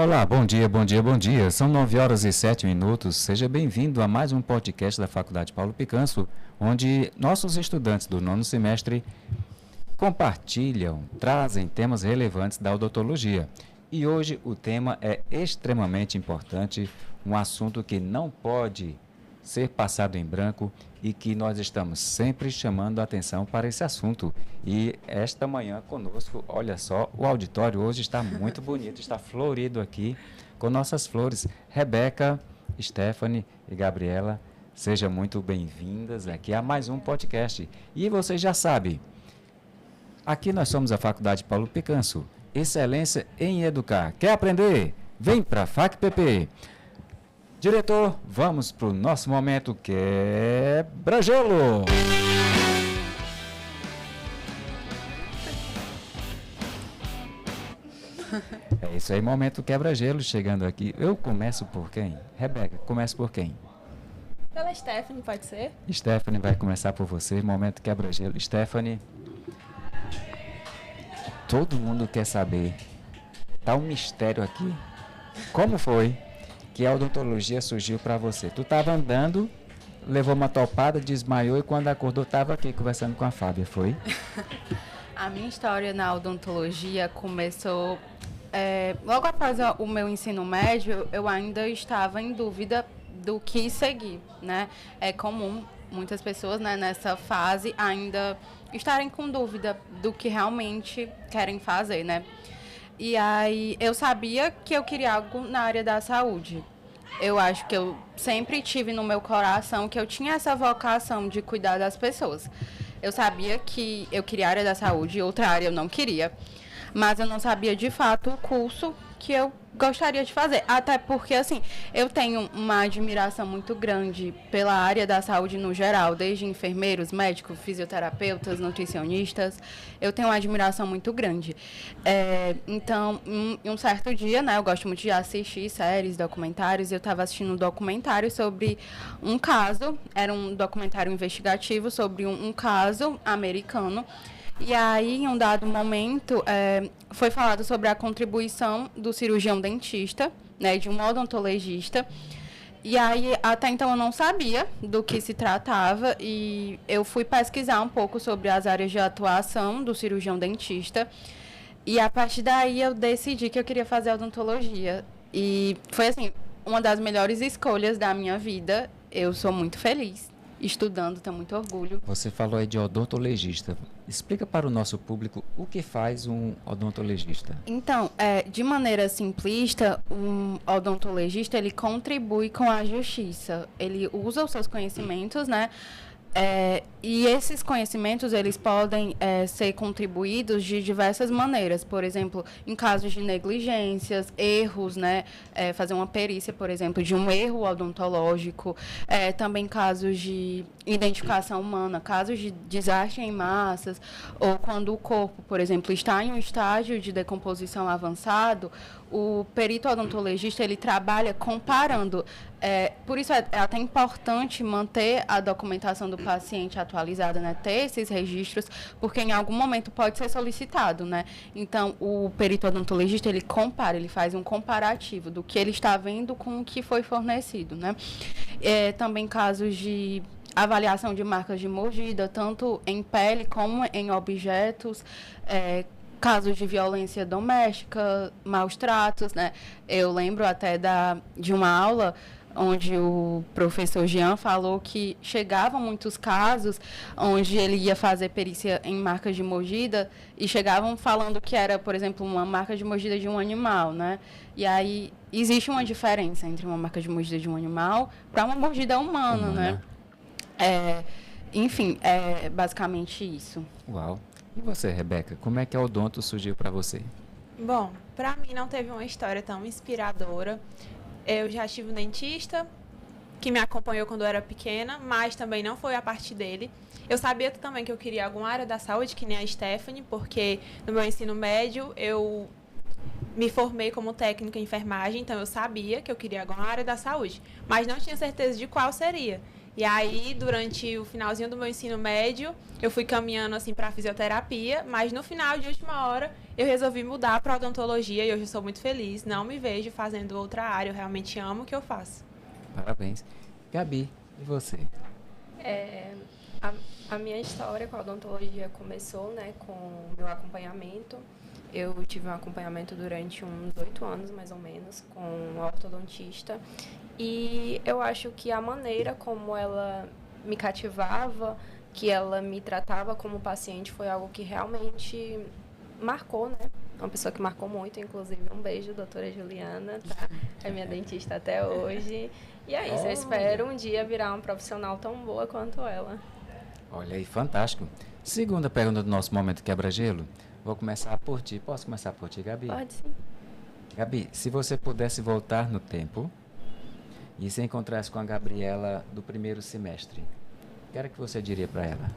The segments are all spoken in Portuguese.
Olá, bom dia, bom dia, bom dia. São 9h07. Seja bem-vindo a mais um podcast da Faculdade Paulo Picanso, onde nossos estudantes do nono semestre compartilham, trazem temas relevantes da odontologia. E hoje o tema é extremamente importante, um assunto que não pode ser passado em branco e que nós estamos sempre chamando a atenção para esse assunto. E esta manhã conosco, olha só, o auditório hoje está muito bonito, está florido aqui com nossas flores. Rebeca, Stephanie e Gabriela, sejam muito bem-vindas aqui a mais um podcast. E você já sabe, aqui nós somos a Faculdade Paulo Picanso, excelência em educar. Quer aprender? Vem para a FACPP. Diretor, vamos para o nosso momento Quebra-Gelo. É isso aí, momento Quebra-Gelo chegando aqui. Eu começo por quem? Rebeca, começa por quem? Pela Stephanie, pode ser? Stephanie vai começar por você, momento Quebra-Gelo. Stephanie, todo mundo quer saber, tá um mistério aqui. Como foi que a odontologia surgiu para você? Tu estava andando, levou uma topada, desmaiou e quando acordou estava aqui conversando com a Fábia, foi? A minha história na odontologia começou logo após o meu ensino médio. Eu ainda estava em dúvida do que seguir, né? É comum muitas pessoas, né, nessa fase ainda estarem com dúvida do que realmente querem fazer, né? E aí eu sabia que eu queria algo na área da saúde. Eu acho que eu sempre tive no meu coração que eu tinha essa vocação de cuidar das pessoas. Eu sabia que eu queria a área da saúde, outra área eu não queria. Mas eu não sabia de fato o curso que eu gostaria de fazer. Até porque, assim, eu tenho uma admiração muito grande pela área da saúde no geral, desde enfermeiros, médicos, fisioterapeutas, nutricionistas. Eu tenho uma admiração muito grande. Então, em um certo dia, né, eu gosto muito de assistir séries, documentários, e eu estava assistindo um documentário sobre um caso, era um documentário investigativo sobre um caso americano. E aí, em um dado momento, foi falado sobre a contribuição do cirurgião dentista, né, de um odontologista. E aí, até então, eu não sabia do que se tratava e eu fui pesquisar um pouco sobre as áreas de atuação do cirurgião dentista. E a partir daí, eu decidi que eu queria fazer odontologia. E foi, assim, uma das melhores escolhas da minha vida. Eu sou muito feliz estudando, tenho muito orgulho. Você falou aí de odontologista. Explica para o nosso público o que faz um odontologista. Então, de maneira simplista, um odontologista, ele contribui com a justiça. Ele usa os seus conhecimentos, né? E esses conhecimentos, eles podem ser contribuídos de diversas maneiras. Por exemplo, em casos de negligências, erros, né? Fazer uma perícia, por exemplo, de um erro odontológico. Também casos de identificação humana, casos de desastre em massas, ou quando o corpo, por exemplo, está em um estágio de decomposição avançado, o perito odontologista, ele trabalha comparando. Por isso é até importante manter a documentação do paciente atualizada, né? Ter esses registros, porque em algum momento pode ser solicitado, né? Então, o perito odontologista, ele compara, ele faz um comparativo do que ele está vendo com o que foi fornecido, né? Também casos de avaliação de marcas de mordida, tanto em pele como em objetos, casos de violência doméstica, maus tratos, né? Eu lembro até de uma aula onde o professor Jean falou que chegavam muitos casos onde ele ia fazer perícia em marcas de mordida e chegavam falando que era, por exemplo, uma marca de mordida de um animal, né? E aí existe uma diferença entre uma marca de mordida de um animal para uma mordida humana, né? Enfim, é basicamente isso. Uau! E você, Rebeca, como é que a odonto surgiu para você? Bom, para mim não teve uma história tão inspiradora. Eu já tive um dentista que me acompanhou quando eu era pequena, mas também não foi a partir dele. Eu sabia também que eu queria alguma área da saúde, que nem a Stephanie, porque no meu ensino médio eu me formei como técnica em enfermagem, então eu sabia que eu queria alguma área da saúde, mas não tinha certeza de qual seria. E aí, durante o finalzinho do meu ensino médio, eu fui caminhando assim para fisioterapia, mas no final de última hora eu resolvi mudar para odontologia e hoje eu sou muito feliz. Não me vejo fazendo outra área, eu realmente amo o que eu faço. Parabéns. Gabi, e você? A minha história com a odontologia começou, né, com o meu acompanhamento. Eu tive um acompanhamento durante uns 8 anos, mais ou menos, com um ortodontista. E eu acho que a maneira como ela me cativava, que ela me tratava como paciente, foi algo que realmente marcou, né? Uma pessoa que marcou muito, inclusive um beijo, doutora Juliana, tá? É minha dentista até hoje. E é isso, eu espero um dia virar uma profissional tão boa quanto ela. Olha aí, fantástico. Segunda pergunta do nosso Momento Quebra-Gelo. Vou começar por ti. Posso começar por ti, Gabi? Pode sim. Gabi, se você pudesse voltar no tempo e se encontrasse com a Gabriela do primeiro semestre, o que era que você diria para ela?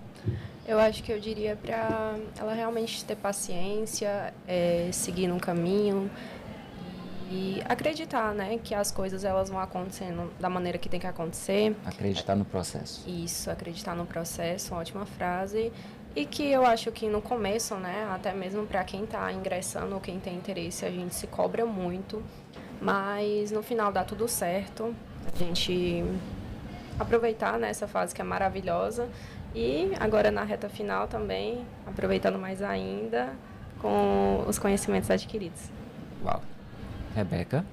Eu acho que eu diria para ela realmente ter paciência, seguir num caminho e acreditar, né, que as coisas elas vão acontecendo da maneira que tem que acontecer. Acreditar no processo. Isso, acreditar no processo, uma ótima frase. E que eu acho que no começo, né, até mesmo para quem está ingressando ou quem tem interesse, a gente se cobra muito, mas no final dá tudo certo. A gente aproveitar, né, essa fase que é maravilhosa e agora na reta final também, aproveitando mais ainda com os conhecimentos adquiridos. Uau. Rebeca?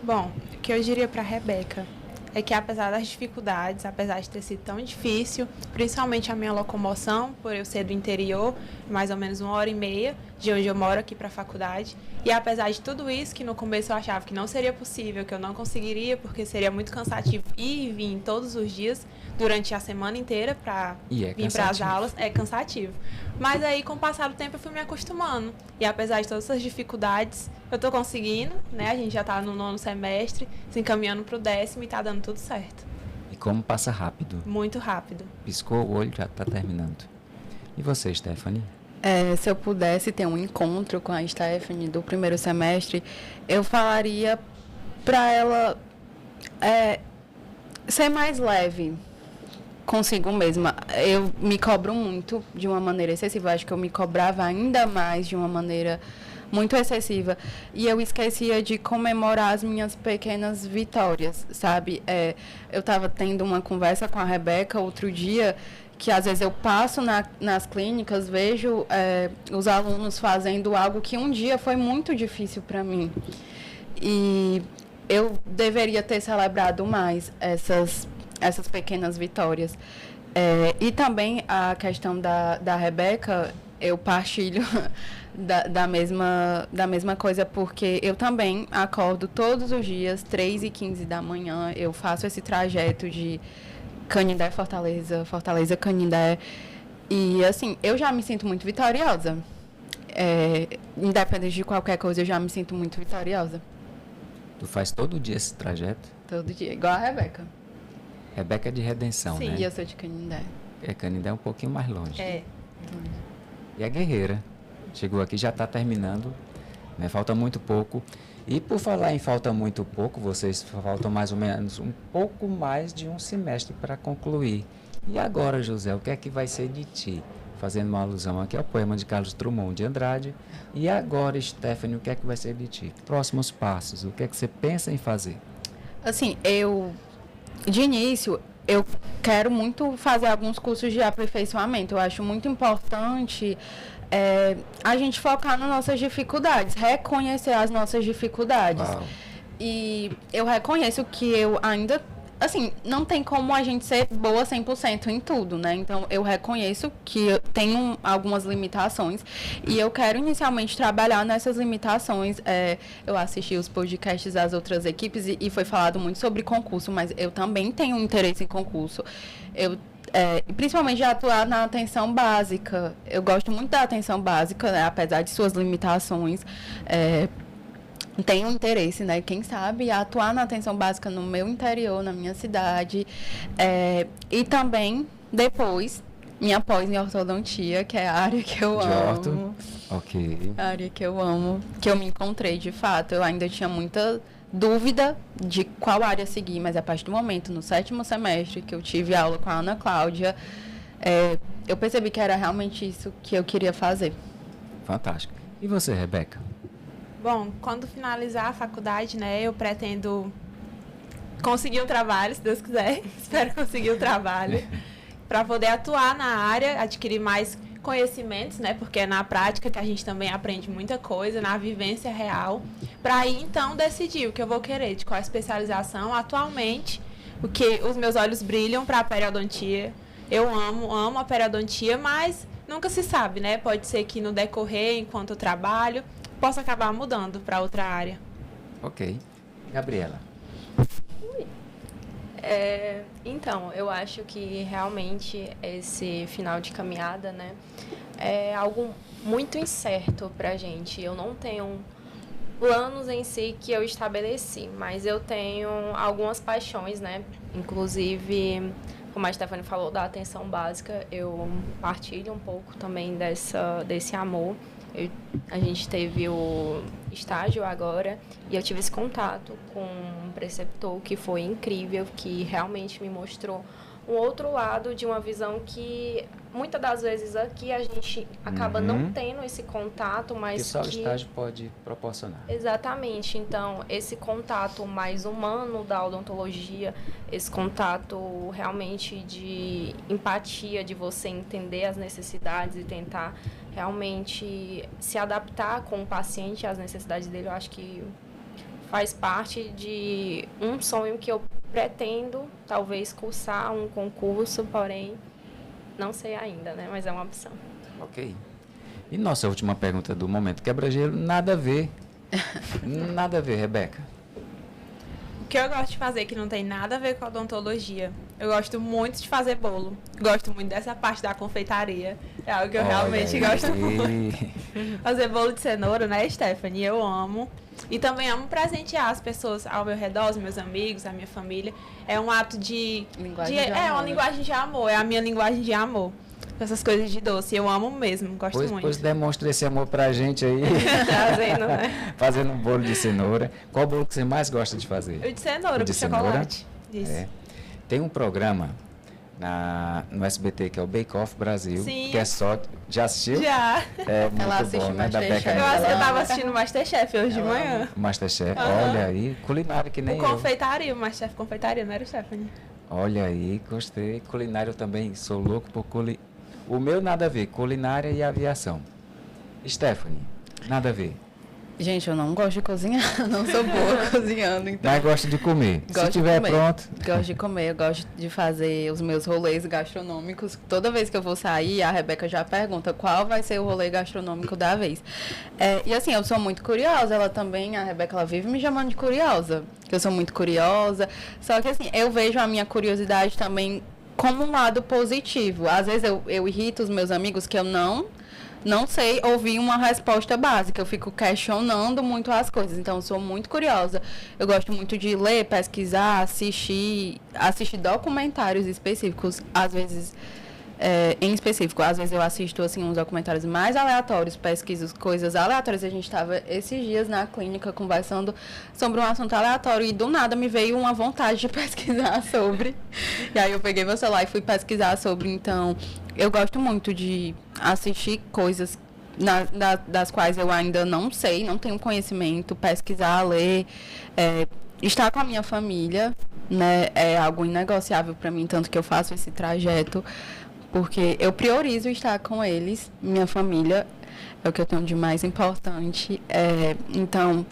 Bom, o que eu diria para a Rebeca é que apesar das dificuldades, apesar de ter sido tão difícil, principalmente a minha locomoção, por eu ser do interior, mais ou menos 1h30 de onde eu moro aqui para a faculdade, e apesar de tudo isso, que no começo eu achava que não seria possível, que eu não conseguiria, porque seria muito cansativo ir e vir todos os dias, durante a semana inteira, para vir para as aulas, é cansativo. Mas aí, com o passar do tempo, eu fui me acostumando. E apesar de todas essas dificuldades, eu estou conseguindo, né? A gente já está no 9º semestre, se encaminhando para o 10º e está dando tudo certo. E como passa rápido? Muito rápido. Piscou o olho, já está terminando. E você, Stephanie? Se eu pudesse ter um encontro com a Stephanie do primeiro semestre, eu falaria para ela ser mais leve consigo mesma. Eu me cobro muito de uma maneira excessiva. Acho que eu me cobrava ainda mais de uma maneira muito excessiva. E eu esquecia de comemorar as minhas pequenas vitórias, sabe? Eu estava tendo uma conversa com a Rebeca outro dia, que às vezes eu passo nas clínicas, vejo os alunos fazendo algo que um dia foi muito difícil para mim. E eu deveria ter celebrado mais essas pequenas vitórias. E também a questão da Rebeca, eu partilho da mesma coisa, porque eu também acordo todos os dias, 3h15 da manhã, eu faço esse trajeto de Canindé, Fortaleza, Fortaleza, Canindé. E, assim, eu já me sinto muito vitoriosa. Independente de qualquer coisa, eu já me sinto muito vitoriosa. Tu faz todo dia esse trajeto? Todo dia, igual a Rebeca. Rebeca é de Redenção, Sim, né? E eu sou de Canindé. Canindé é um pouquinho mais longe. Então, E a guerreira. Chegou aqui, já está terminando, né? Falta muito pouco. E por falar em falta muito pouco, vocês faltam mais ou menos um pouco mais de um semestre para concluir. E agora, José, o que é que vai ser de ti? Fazendo uma alusão aqui ao poema de Carlos Drummond de Andrade. E agora, Stephanie, o que é que vai ser de ti? Próximos passos, o que é que você pensa em fazer? Assim, de início, eu quero muito fazer alguns cursos de aperfeiçoamento. Eu acho muito importante a gente focar nas nossas dificuldades, reconhecer as nossas dificuldades. Uau. E eu reconheço que eu ainda, assim, não tem como a gente ser boa 100% em tudo, né? Então, eu reconheço que eu tenho algumas limitações e eu quero inicialmente trabalhar nessas limitações. Eu assisti os podcasts das outras equipes e foi falado muito sobre concurso, mas eu também tenho interesse em concurso. Principalmente de atuar na atenção básica. Eu gosto muito da atenção básica, né? Apesar de suas limitações. Tenho interesse, né? Quem sabe atuar na atenção básica no meu interior, na minha cidade. E também, depois, minha pós em ortodontia, que é a área que eu De orto? amo. Ok. A área que eu amo, que eu me encontrei de fato. Eu ainda tinha muita dúvida de qual área seguir, mas a partir do momento, no 7º semestre, que eu tive aula com a Ana Cláudia, eu percebi que era realmente isso que eu queria fazer. Fantástico. E você, Rebeca? Bom, quando finalizar a faculdade, né, eu pretendo conseguir um trabalho, se Deus quiser. Espero conseguir um trabalho para poder atuar na área, adquirir mais conhecimentos, né, porque é na prática que a gente também aprende muita coisa, na vivência real, para aí então decidir o que eu vou querer, de qual especialização. Atualmente, o que os meus olhos brilham para a periodontia. Eu amo a periodontia, mas nunca se sabe, né? Pode ser que no decorrer, enquanto eu trabalho, possa acabar mudando para outra área. Ok. Gabriela? Então, eu acho que realmente esse final de caminhada, né, é algo muito incerto pra gente. Eu não tenho planos em si que eu estabeleci, mas eu tenho algumas paixões, né? Inclusive, como a Stephanie falou da atenção básica, eu partilho um pouco também desse amor. A gente teve o estágio agora e eu tive esse contato com um preceptor que foi incrível, que realmente me mostrou um outro lado de uma visão que muitas das vezes aqui a gente acaba não tendo esse contato, mas que só o estágio pode proporcionar. Exatamente. Então, esse contato mais humano da odontologia, esse contato realmente de empatia, de você entender as necessidades e tentar realmente se adaptar com o paciente às necessidades dele, eu acho que faz parte de um sonho que eu pretendo, talvez, cursar um concurso, porém, não sei ainda, né? Mas é uma opção. Ok. E nossa última pergunta do momento quebra-gelo, nada a ver. Nada a ver, Rebeca. O que eu gosto de fazer que não tem nada a ver com a odontologia, eu gosto muito de fazer bolo. Gosto muito dessa parte da confeitaria. É algo que eu realmente gosto muito. Fazer bolo de cenoura, né, Stephanie? Eu amo. E também amo presentear as pessoas ao meu redor, os meus amigos, a minha família. É um ato de... É uma linguagem de amor. É a minha linguagem de amor. Essas coisas de doce. Eu amo mesmo. Gosto muito. Pois demonstra esse amor pra gente aí. Fazendo, né? Fazendo um bolo de cenoura. Qual bolo que você mais gosta de fazer? O de cenoura, o de com chocolate. Isso. É. Tem um programa no SBT que é o Bake Off Brasil. Sim. Que é só... Já assistiu? Já. É muito Ela assiste bom, né? Da Masterchef. Beca. Eu tava assistindo Masterchef hoje de manhã. Masterchef. Aham. Olha aí, culinária que nem O eu. confeitaria, o Masterchef confeitaria, não era o Stephanie? Olha aí, gostei. Culinária eu também sou louco por O meu nada a ver, culinária e aviação. Stephanie, nada a ver. Gente, eu não gosto de cozinhar, não sou boa cozinhando, então. Mas gosto de comer. Gosto Se tiver de comer. pronto. Gosto de comer, eu gosto de fazer os meus rolês gastronômicos. Toda vez que eu vou sair, a Rebeca já pergunta qual vai ser o rolê gastronômico da vez. E assim, eu sou muito curiosa, ela também, a Rebeca, ela vive me chamando de curiosa, que eu sou muito curiosa. Só que assim, eu vejo a minha curiosidade também como um lado positivo. Às vezes eu irrito os meus amigos que eu não sei ouvir uma resposta básica. Eu fico questionando muito as coisas. Então, eu sou muito curiosa. Eu gosto muito de ler, pesquisar, assistir documentários específicos. Às vezes, em específico, às vezes eu assisto assim, uns documentários mais aleatórios, pesquiso coisas aleatórias. A gente estava esses dias na clínica conversando sobre um assunto aleatório e do nada me veio uma vontade de pesquisar sobre. E aí eu peguei meu celular e fui pesquisar sobre. Então, eu gosto muito de assistir coisas das quais eu ainda não sei, não tenho conhecimento, pesquisar, ler, estar com a minha família, né, é algo inegociável para mim, tanto que eu faço esse trajeto, porque eu priorizo estar com eles, minha família é o que eu tenho de mais importante. Então,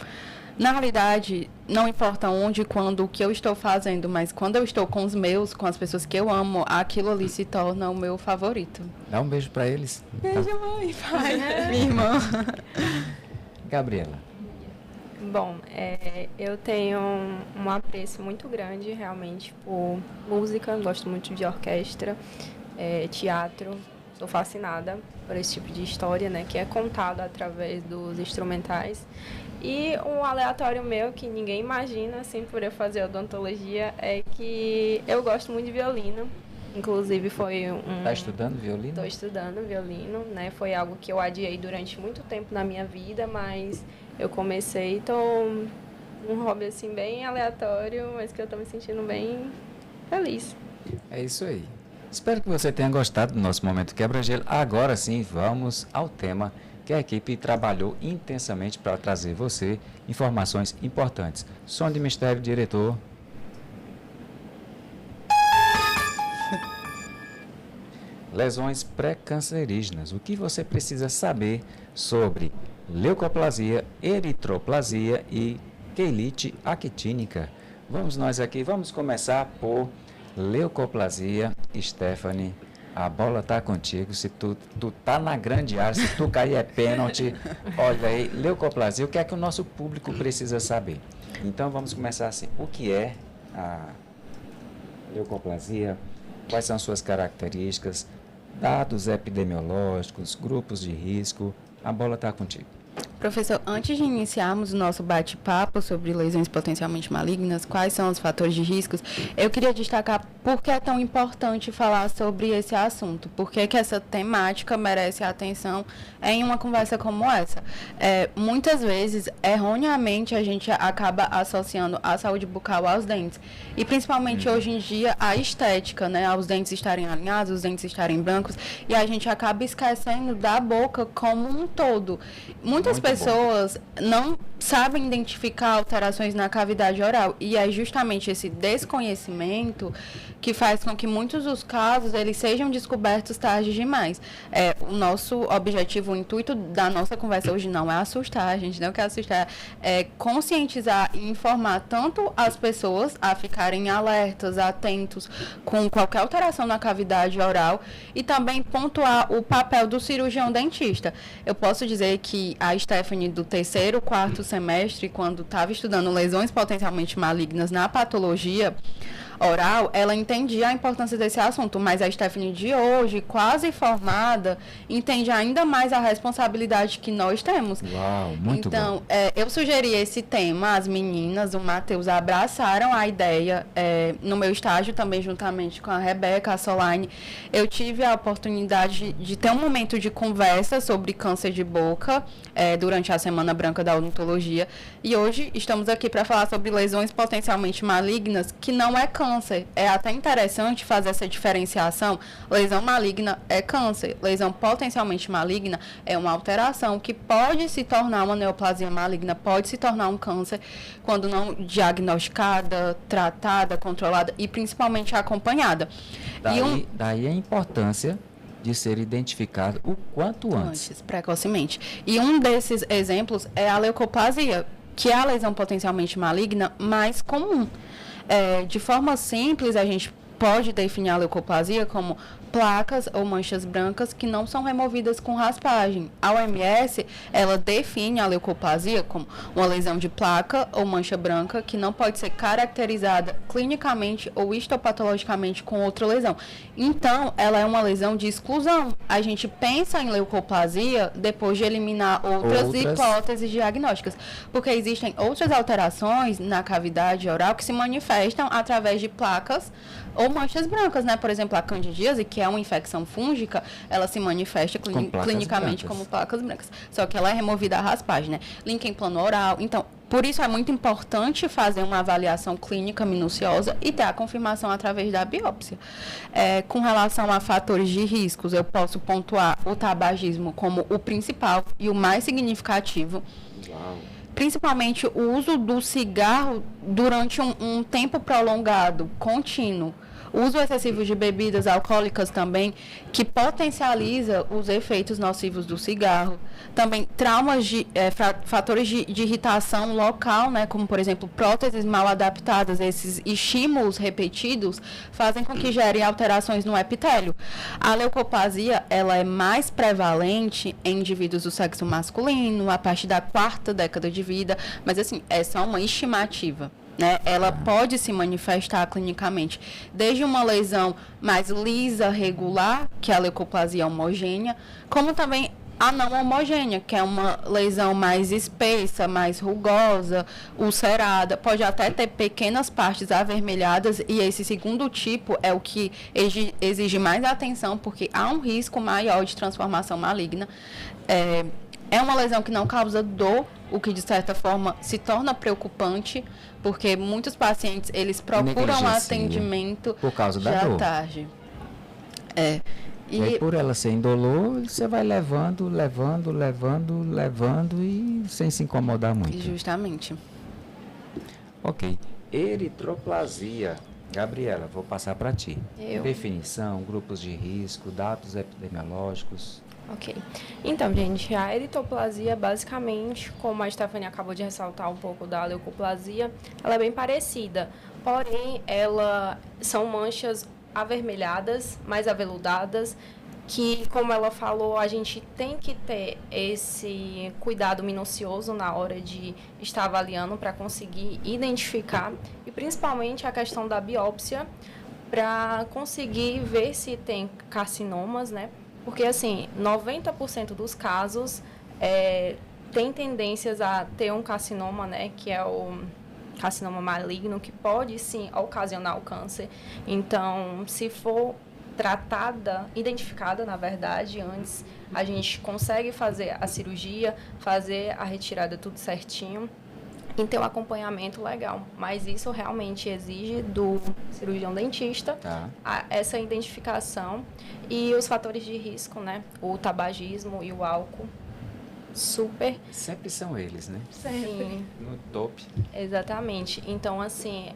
na realidade, não importa onde, quando, o que eu estou fazendo, mas quando eu estou com os meus, com as pessoas que eu amo, aquilo ali se torna o meu favorito. Dá um beijo pra eles. Beijo, mãe, pai, minha irmã. Gabriela. Bom, eu tenho um apreço muito grande, realmente, por música. Gosto muito de orquestra, teatro. Sou fascinada por esse tipo de história, né, que é contado através dos instrumentais. E um aleatório meu, que ninguém imagina, assim, por eu fazer odontologia, é que eu gosto muito de violino. Inclusive foi Está estudando violino? Estou estudando violino, né? Foi algo que eu adiei durante muito tempo na minha vida, mas eu comecei, então um hobby assim bem aleatório, mas que eu estou me sentindo bem feliz. É isso aí. Espero que você tenha gostado do nosso Momento Quebra-Gelo. Agora sim, vamos ao tema que a equipe trabalhou intensamente para trazer você informações importantes. Som de mistério, diretor. Lesões pré-cancerígenas. O que você precisa saber sobre leucoplasia, eritroplasia e quelite actínica? Vamos nós aqui, vamos começar por leucoplasia. Stephanie, a bola tá contigo. Se tu tá na grande área, se tu cair é pênalti. Olha aí, leucoplasia, o que é que o nosso público precisa saber? Então vamos começar assim. O que é a leucoplasia? Quais são suas características? Dados epidemiológicos, grupos de risco. A bola está contigo. Professor, antes de iniciarmos o nosso bate-papo sobre lesões potencialmente malignas, quais são os fatores de riscos, eu queria destacar por que é tão importante falar sobre esse assunto, por que essa temática merece atenção em uma conversa como essa. Muitas vezes, erroneamente, a gente acaba associando a saúde bucal aos dentes, e principalmente hoje em dia a estética, né, aos dentes estarem alinhados, os dentes estarem brancos, e a gente acaba esquecendo da boca como um todo. Muitas pessoas não sabem identificar alterações na cavidade oral, e é justamente esse desconhecimento que faz com que muitos dos casos eles sejam descobertos tarde demais. O nosso objetivo, o intuito da nossa conversa hoje não é assustar, a gente não quer assustar, é conscientizar e informar tanto as pessoas a ficarem alertas, atentos com qualquer alteração na cavidade oral, e também pontuar o papel do cirurgião dentista. Eu posso dizer que a Stephanie, do 3º, 4º semestre, quando estava estudando lesões potencialmente malignas na patologia oral, ela entendia a importância desse assunto, mas a Stephanie de hoje, quase formada, entende ainda mais a responsabilidade que nós temos. Uau, muito então, bom. Eu sugeri esse tema, as meninas, o Matheus, abraçaram a ideia. No meu estágio, também juntamente com a Rebeca, a Solane, eu tive a oportunidade de ter um momento de conversa sobre câncer de boca durante a Semana Branca da Odontologia, e hoje estamos aqui para falar sobre lesões potencialmente malignas, que não é câncer. É até interessante fazer essa diferenciação. Lesão maligna é câncer. Lesão potencialmente maligna é uma alteração que pode se tornar uma neoplasia maligna, pode se tornar um câncer quando não diagnosticada, tratada, controlada e principalmente acompanhada. Daí a importância de ser identificado o quanto antes. Precocemente. E um desses exemplos é a leucoplasia, que é a lesão potencialmente maligna mais comum. De forma simples, a gente pode definir a leucoplasia como placas ou manchas brancas que não são removidas com raspagem. A OMS, ela define a leucoplasia como uma lesão de placa ou mancha branca que não pode ser caracterizada clinicamente ou histopatologicamente com outra lesão. Então, ela é uma lesão de exclusão. A gente pensa em leucoplasia depois de eliminar outras hipóteses diagnósticas, porque existem outras alterações na cavidade oral que se manifestam através de placas ou manchas brancas, né? Por exemplo, a candidíase, que é uma infecção fúngica, ela se manifesta clinicamente como placas brancas. Só que ela é removida a raspagem, né? Líquen plano oral. Então, por isso é muito importante fazer uma avaliação clínica minuciosa e ter a confirmação através da biópsia. Com relação a fatores de riscos, eu posso pontuar o tabagismo como o principal e o mais significativo. Uau. Principalmente o uso do cigarro durante um tempo prolongado, contínuo. O uso excessivo de bebidas alcoólicas também, que potencializa os efeitos nocivos do cigarro. Também traumas, fatores de irritação local, né, como, por exemplo, próteses mal adaptadas, esses estímulos repetidos, fazem com que gerem alterações no epitélio. A leucoplasia, ela é mais prevalente em indivíduos do sexo masculino, a partir da 4ª década de vida, mas, assim, é só uma estimativa. Né? Ela pode se manifestar clinicamente desde uma lesão mais lisa, regular, que é a leucoplasia homogênea, como também a não homogênea, que é uma lesão mais espessa, mais rugosa, ulcerada, pode até ter pequenas partes avermelhadas, e esse segundo tipo é o que exige mais atenção, porque há um risco maior de transformação maligna. É uma lesão que não causa dor, o que de certa forma se torna preocupante, porque muitos pacientes eles procuram atendimento por causa da já dor. tarde. E aí, por ela ser indolor, você vai levando e sem se incomodar muito. Justamente. Ok. Eritroplasia. Gabriela, vou passar para ti. Definição, grupos de risco, dados epidemiológicos. Ok. Então, gente, a eritroplasia, basicamente, como a Stephanie acabou de ressaltar um pouco da leucoplasia, ela é bem parecida. Porém, são manchas avermelhadas, mais aveludadas, que, como ela falou, a gente tem que ter esse cuidado minucioso na hora de estar avaliando para conseguir identificar, e principalmente a questão da biópsia, para conseguir ver se tem carcinomas, né? Porque, assim, 90% dos casos tem tendências a ter um carcinoma, né? Que é o carcinoma maligno, que pode, sim, ocasionar o câncer. Então, se for identificada, na verdade, antes, a gente consegue fazer a cirurgia, fazer a retirada tudo certinho e ter um acompanhamento legal. Mas isso realmente exige do cirurgião dentista, essa identificação e os fatores de risco, né? O tabagismo e o álcool. Super. Sempre são eles, né? Sim. No top. Exatamente. Então, assim,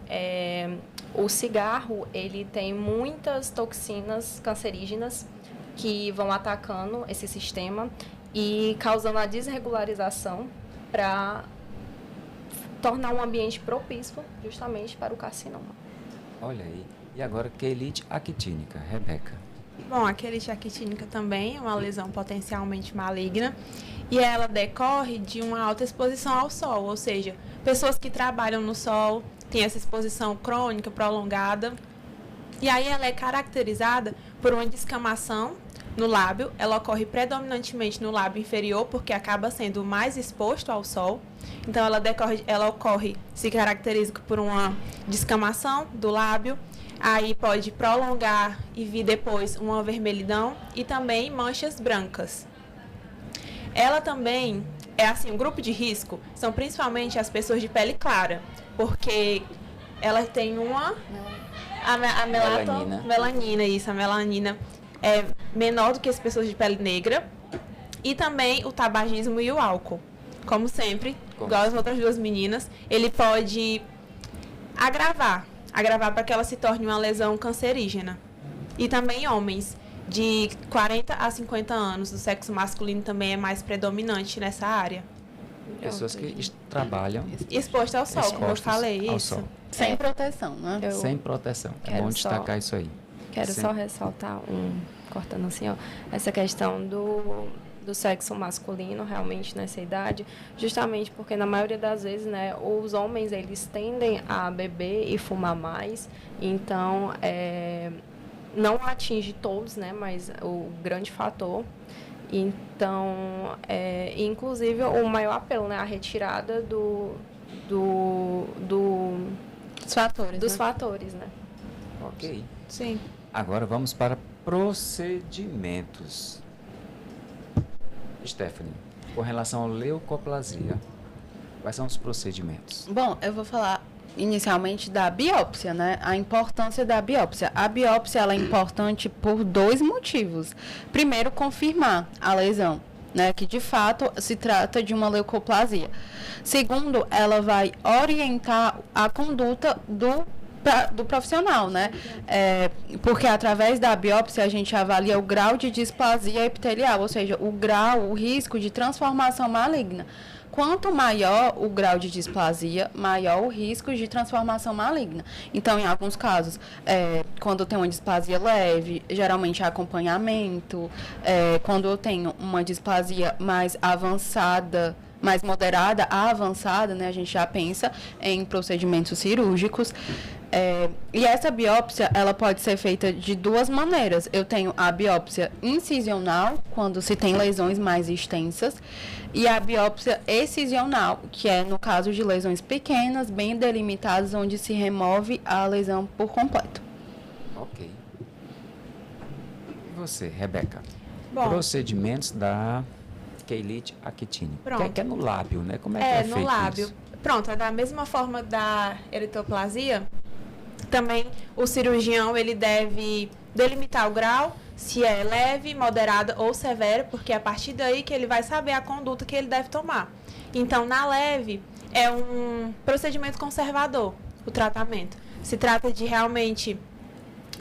o cigarro, ele tem muitas toxinas cancerígenas que vão atacando esse sistema e causando a desregularização para tornar um ambiente propício justamente para o carcinoma. Olha aí. E agora, quelite actínica. Rebeca. Bom, a quelite actínica também é uma lesão potencialmente maligna e ela decorre de uma alta exposição ao sol, ou seja, pessoas que trabalham no sol têm essa exposição crônica, prolongada, e aí ela é caracterizada por uma descamação no lábio. Ela ocorre predominantemente no lábio inferior, porque acaba sendo mais exposto ao sol. Então, se caracteriza por uma descamação do lábio, aí pode prolongar e vir depois uma vermelhidão e também manchas brancas. Ela também um grupo de risco são principalmente as pessoas de pele clara, porque ela tem a melanina é menor do que as pessoas de pele negra, e também o tabagismo e o álcool. Como sempre, igual as outras duas meninas, ele pode agravar para que ela se torne uma lesão cancerígena. E também homens de 40 a 50 anos, do sexo masculino, também é mais predominante nessa área. Pessoas que trabalham expostas ao sol, como eu falei, isso. Sol. Sem proteção, né? Sem proteção. É bom destacar isso aí. Quero só ressaltar, cortando assim, essa questão do sexo masculino realmente nessa idade, justamente porque na maioria das vezes, né, os homens eles tendem a beber e fumar mais, então não atinge todos, né, mas o grande fator. Então, inclusive o maior apelo, né, a retirada dos fatores, né? Ok. Sim. Agora vamos para procedimentos. Stephanie, com relação à leucoplasia, quais são os procedimentos? Bom, eu vou falar inicialmente da biópsia, né? A importância da biópsia. A biópsia ela é importante por dois motivos. Primeiro, confirmar a lesão, né? Que de fato se trata de uma leucoplasia. Segundo, ela vai orientar a conduta do profissional, né? Porque através da biópsia a gente avalia o grau de displasia epitelial, ou seja, o risco de transformação maligna. Quanto maior o grau de displasia, maior o risco de transformação maligna. Então, em alguns casos, quando eu tenho uma displasia leve, geralmente é acompanhamento. Quando eu tenho uma displasia mais avançada, mais moderada a avançada, né, a gente já pensa em procedimentos cirúrgicos. E essa biópsia, ela pode ser feita de duas maneiras. Eu tenho a biópsia incisional, quando se tem lesões mais extensas, e a biópsia excisional, que é no caso de lesões pequenas, bem delimitadas, onde se remove a lesão por completo. Ok. E você, Rebeca? Bom, Procedimentos da queilite actine. Pronto. Que é no lábio, né? Como é que é no feito lábio. isso? Pronto, é da mesma forma da eritoplasia. Também o cirurgião ele deve delimitar o grau, se é leve, moderada ou severa, porque é a partir daí que ele vai saber a conduta que ele deve tomar. Então, na leve, é um procedimento conservador, o tratamento. Se trata de realmente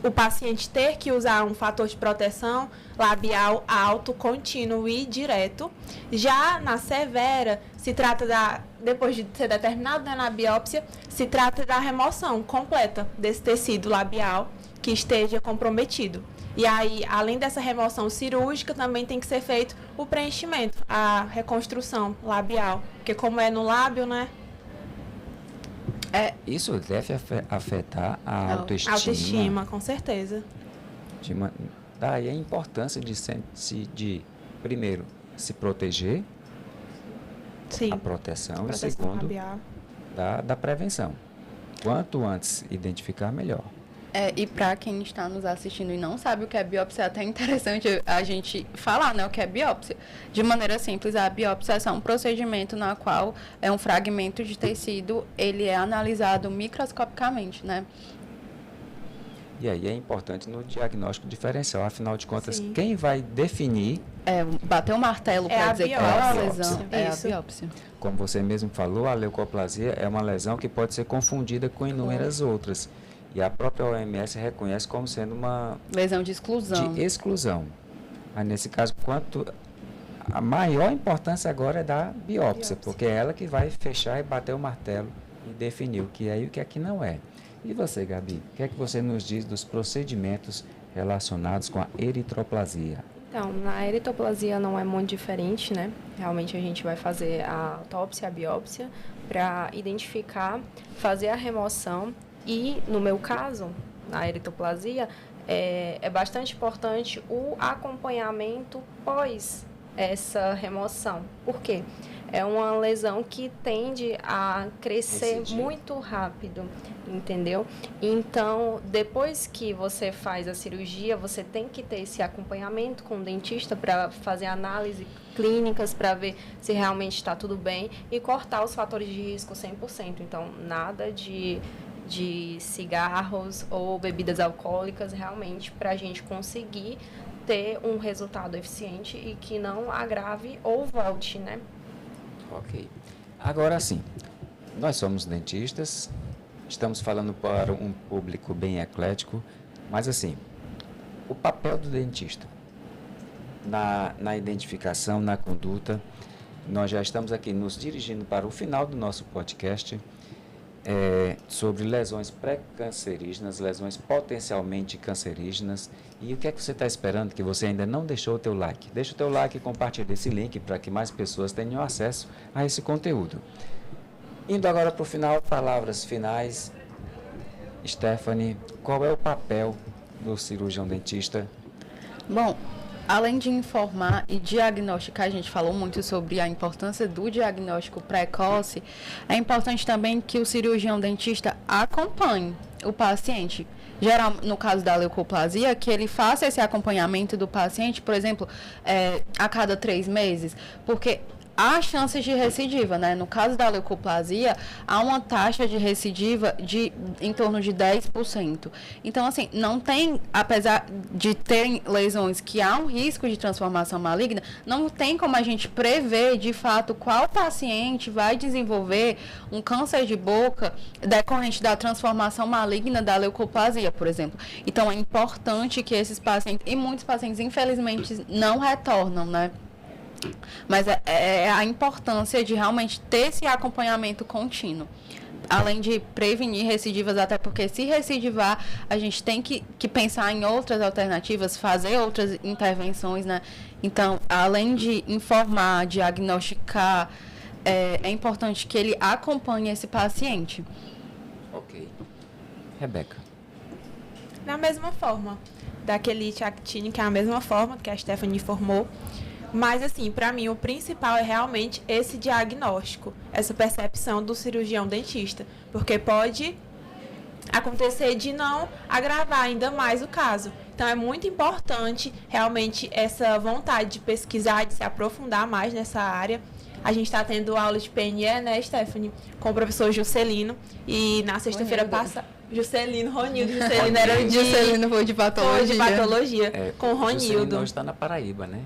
o paciente ter que usar um fator de proteção labial alto, contínuo e direto. Já na severa, se trata depois de ser determinado, né, na biópsia, se trata da remoção completa desse tecido labial que esteja comprometido. E aí, além dessa remoção cirúrgica, também tem que ser feito o preenchimento, a reconstrução labial. Porque como é no lábio, né? Isso deve afetar a autoestima. Autoestima, com certeza. Daí a importância de primeiro, se proteger, Sim. a proteção, e Proteção segundo, labial. da prevenção. Quanto antes identificar, melhor. E para quem está nos assistindo e não sabe o que é biópsia, é até interessante a gente falar, né, o que é biópsia. De maneira simples, a biópsia é um procedimento na qual é um fragmento de tecido, ele é analisado microscopicamente, né? E aí é importante no diagnóstico diferencial. Afinal de contas, Sim. quem vai definir, Bater o martelo É para a dizer qual biópsia. a lesão é a Isso. biópsia. como você mesmo falou, a leucoplasia é uma lesão que pode ser confundida com inúmeras outras. E a própria OMS reconhece como sendo uma Lesão de exclusão. de exclusão. Aí, nesse caso, a maior importância agora é da biópsia, porque é ela que vai fechar e bater o martelo e definir o que é e o que é que não é. E você, Gabi, o que é que você nos diz dos procedimentos relacionados com a eritroplasia? Então, na eritoplasia não é muito diferente, né? Realmente a gente vai fazer a autópsia, a biópsia, para identificar, fazer a remoção e, no meu caso, na eritoplasia, é bastante importante o acompanhamento pós essa remoção. Por quê? É uma lesão que tende a crescer muito rápido, entendeu? Então, depois que você faz a cirurgia, você tem que ter esse acompanhamento com o dentista para fazer análise clínicas, para ver se realmente está tudo bem e cortar os fatores de risco 100%. Então, nada de cigarros ou bebidas alcoólicas, realmente, para a gente conseguir ter um resultado eficiente e que não agrave ou volte, né? Ok. Agora sim, nós somos dentistas, estamos falando para um público bem eclético, mas assim, o papel do dentista na identificação, na conduta, nós já estamos aqui nos dirigindo para o final do nosso podcast sobre lesões pré-cancerígenas, lesões potencialmente cancerígenas. E o que é que você está esperando que você ainda não deixou o teu like? Deixa o teu like e compartilha esse link para que mais pessoas tenham acesso a esse conteúdo. Indo agora para o final, palavras finais. Stephanie, qual é o papel do cirurgião dentista? Bom, além de informar e diagnosticar, a gente falou muito sobre a importância do diagnóstico precoce, é importante também que o cirurgião dentista acompanhe o paciente. Geral, no caso da leucoplasia, que ele faça esse acompanhamento do paciente, por exemplo, a cada 3 meses, porque há chances de recidiva, né? No caso da leucoplasia, há uma taxa de recidiva em torno de 10%. Então, assim, não tem, apesar de terem lesões que há um risco de transformação maligna, não tem como a gente prever, de fato, qual paciente vai desenvolver um câncer de boca decorrente da transformação maligna da leucoplasia, por exemplo. Então, é importante que esses pacientes, e muitos pacientes, infelizmente, não retornam, né? Mas é a importância de realmente ter esse acompanhamento contínuo. Além de prevenir recidivas, até porque se recidivar, a gente tem que pensar em outras alternativas, fazer outras intervenções, né? Então, além de informar, diagnosticar, é importante que ele acompanhe esse paciente. Ok. Rebeca. Da mesma forma, da quelite actínica, é a mesma forma que a Stephanie informou. Mas, assim, para mim, o principal é realmente esse diagnóstico, essa percepção do cirurgião dentista. Porque pode acontecer de não agravar ainda mais o caso. Então, é muito importante, realmente, essa vontade de pesquisar, de se aprofundar mais nessa área. A gente está tendo aula de PNE, né, Stephanie? Com o professor Juscelino. E na sexta-feira passada... Ronildo Juscelino era de... Juscelino foi de patologia. Foi de patologia, com o Juscelino Ronildo. hoje está na Paraíba, né?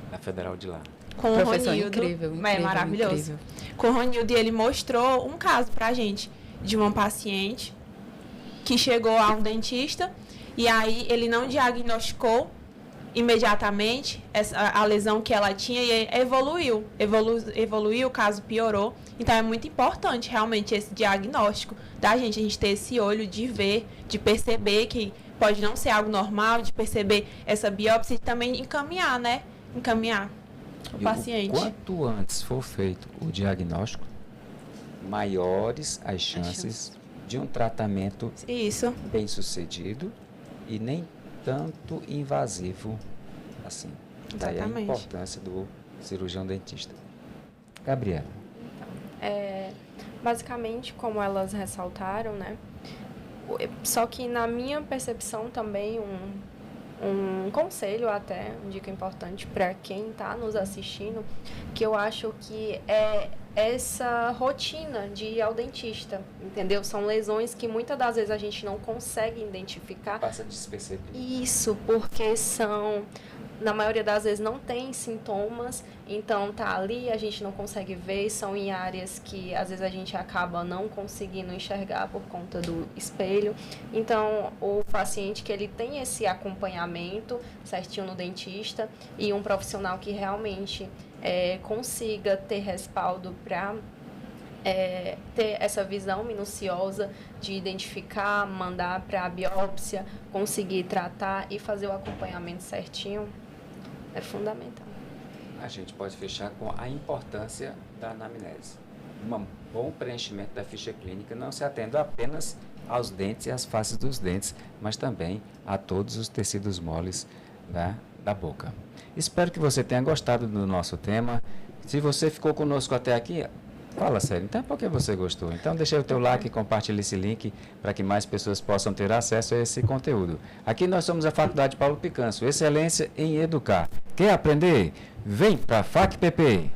Na Federal de lá. Com o Professor Ronildo. incrível, É incrível, maravilhoso. incrível. Com o Ronildo, e ele mostrou um caso pra gente de uma paciente que chegou a um dentista e aí ele não diagnosticou imediatamente a lesão que ela tinha e evoluiu, o caso piorou. Então é muito importante realmente esse diagnóstico da gente, a gente ter esse olho de ver, de perceber que pode não ser algo normal, de perceber essa biópsia e também encaminhar, né? Encaminhar o paciente. Quanto antes for feito o diagnóstico, maiores as chances de um tratamento Isso. bem sucedido e nem tanto invasivo assim. Daí a Exatamente. importância do cirurgião dentista. Gabriela. Basicamente, como elas ressaltaram, né? Só que na minha percepção também um conselho até, uma dica importante para quem está nos assistindo, que eu acho que é essa rotina de ir ao dentista, entendeu? São lesões que muitas das vezes a gente não consegue identificar. Passa despercebido. Isso, porque na maioria das vezes não tem sintomas, então tá ali, a gente não consegue ver, são em áreas que às vezes a gente acaba não conseguindo enxergar por conta do espelho. Então, o paciente que ele tem esse acompanhamento certinho no dentista e um profissional que realmente consiga ter respaldo para ter essa visão minuciosa de identificar, mandar para a biópsia, conseguir tratar e fazer o acompanhamento certinho, é fundamental. A gente pode fechar com a importância da anamnese. Um bom preenchimento da ficha clínica não se atende apenas aos dentes e às faces dos dentes, mas também a todos os tecidos moles da boca. Espero que você tenha gostado do nosso tema. Se você ficou conosco até aqui, fala sério, então é porque você gostou. Então deixa o teu like e compartilhe esse link para que mais pessoas possam ter acesso a esse conteúdo. Aqui nós somos a Faculdade Paulo Picanço, excelência em educar. Quer aprender? Vem para a FACPP!